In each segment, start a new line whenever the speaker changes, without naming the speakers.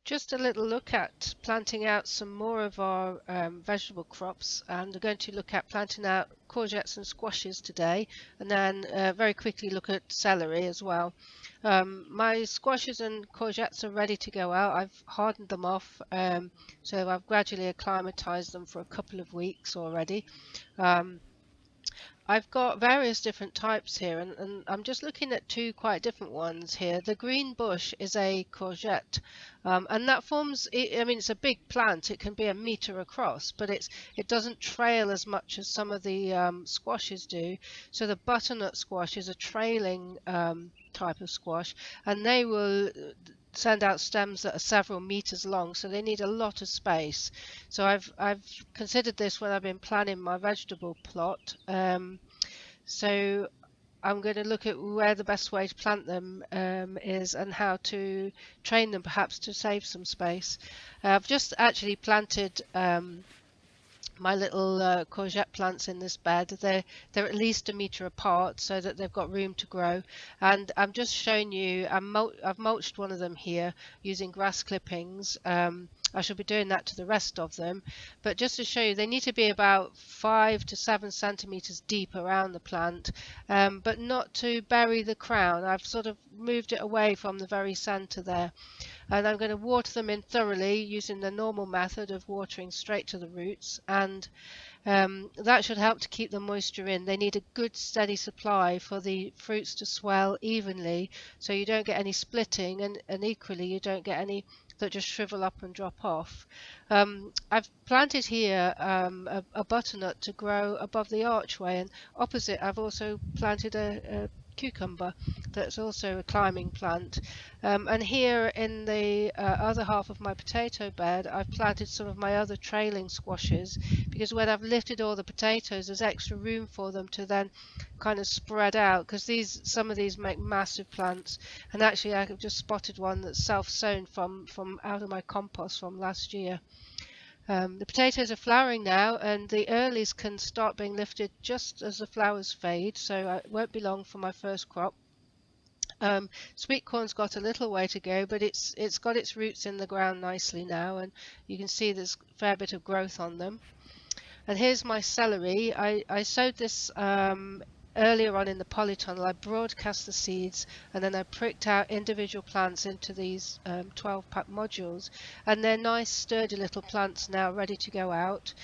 Just a little look at planting out some more of our vegetable crops, and we're going to look at planting out courgettes and squashes today, and then very quickly look at celery as well. My squashes and courgettes are ready to go out. I've hardened them off, so I've gradually acclimatized them for a couple of weeks already. Um, I've got various different types here, and I'm just looking at two quite different ones here. The green bush is a courgette, and that forms, I mean, it's a big plant. It can be a meter across, but it doesn't trail as much as some of the squashes do. So the butternut squash is a trailing type of squash, and they will send out stems that are several meters long, so they need a lot of space. So I've considered this when I've been planning my vegetable plot. So I'm going to look at where the best way to plant them is, and how to train them perhaps to save some space. I've just actually planted my little courgette plants in this bed. They're at least a meter apart so that they've got room to grow, and I'm just showing you I've mulched one of them here using grass clippings. I shall be doing that to the rest of them, but just to show you, they need to be about 5 to 7 centimeters deep around the plant, but not to bury the crown. I've sort of moved it away from the very center there, and I'm going to water them in thoroughly using the normal method of watering straight to the roots, and that should help to keep the moisture in. They need a good steady supply for the fruits to swell evenly, so you don't get any splitting, and equally you don't get any that just shrivel up and drop off. I've planted here a butternut to grow above the archway, and opposite I've also planted a cucumber that's also a climbing plant. And here in the other half of my potato bed, I've planted some of my other trailing squashes, because when I've lifted all the potatoes, there's extra room for them to then kind of spread out, because some of these make massive plants. And actually I've just spotted one that's self-sown from out of my compost from last year. The potatoes are flowering now, and the earlies can start being lifted just as the flowers fade, so it won't be long for my first crop. Sweet corn's got a little way to go, but it's got its roots in the ground nicely now, and you can see there's a fair bit of growth on them. And here's my celery. I sowed this earlier on in the polytunnel. I broadcast the seeds, and then I pricked out individual plants into these 12-pack modules, and they're nice sturdy little plants now ready to go out.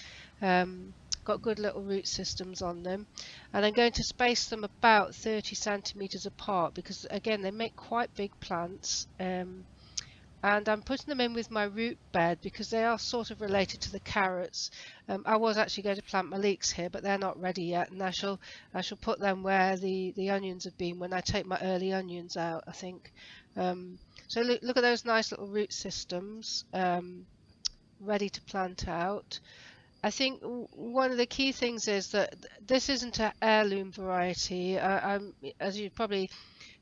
Got good little root systems on them, and I'm going to space them about 30 centimeters apart, because again they make quite big plants. And I'm putting them in with my root bed because they are sort of related to the carrots. I was actually going to plant my leeks here, but they're not ready yet, and I shall put them where the onions have been when I take my early onions out, I think. So look at those nice little root systems ready to plant out. I think one of the key things is that this isn't an heirloom variety. As you probably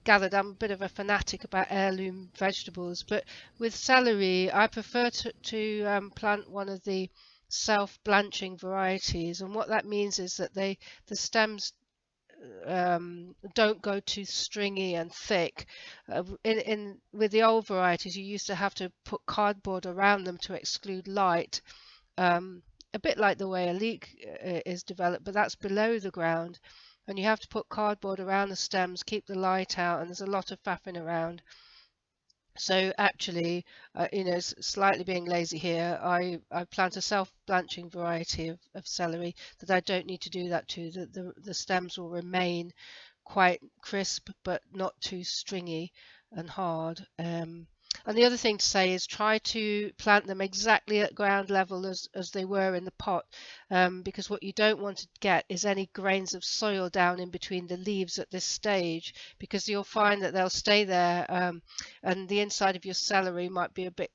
gathered, I'm a bit of a fanatic about heirloom vegetables, but with celery I prefer to plant one of the self-blanching varieties, and what that means is that the stems don't go too stringy and thick. With the old varieties, you used to have to put cardboard around them to exclude light, a bit like the way a leek is developed, but that's below the ground, and you have to put cardboard around the stems, keep the light out, and there's a lot of faffing around. So actually, slightly being lazy here, I plant a self-blanching variety of celery that I don't need to do that to. The stems will remain quite crisp, but not too stringy and hard. And the other thing to say is try to plant them exactly at ground level as they were in the pot, because what you don't want to get is any grains of soil down in between the leaves at this stage, because you'll find that they'll stay there, and the inside of your celery might be a bit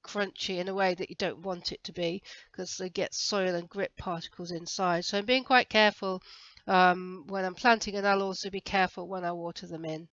crunchy in a way that you don't want it to be, because they get soil and grit particles inside. So I'm being quite careful when I'm planting, and I'll also be careful when I water them in.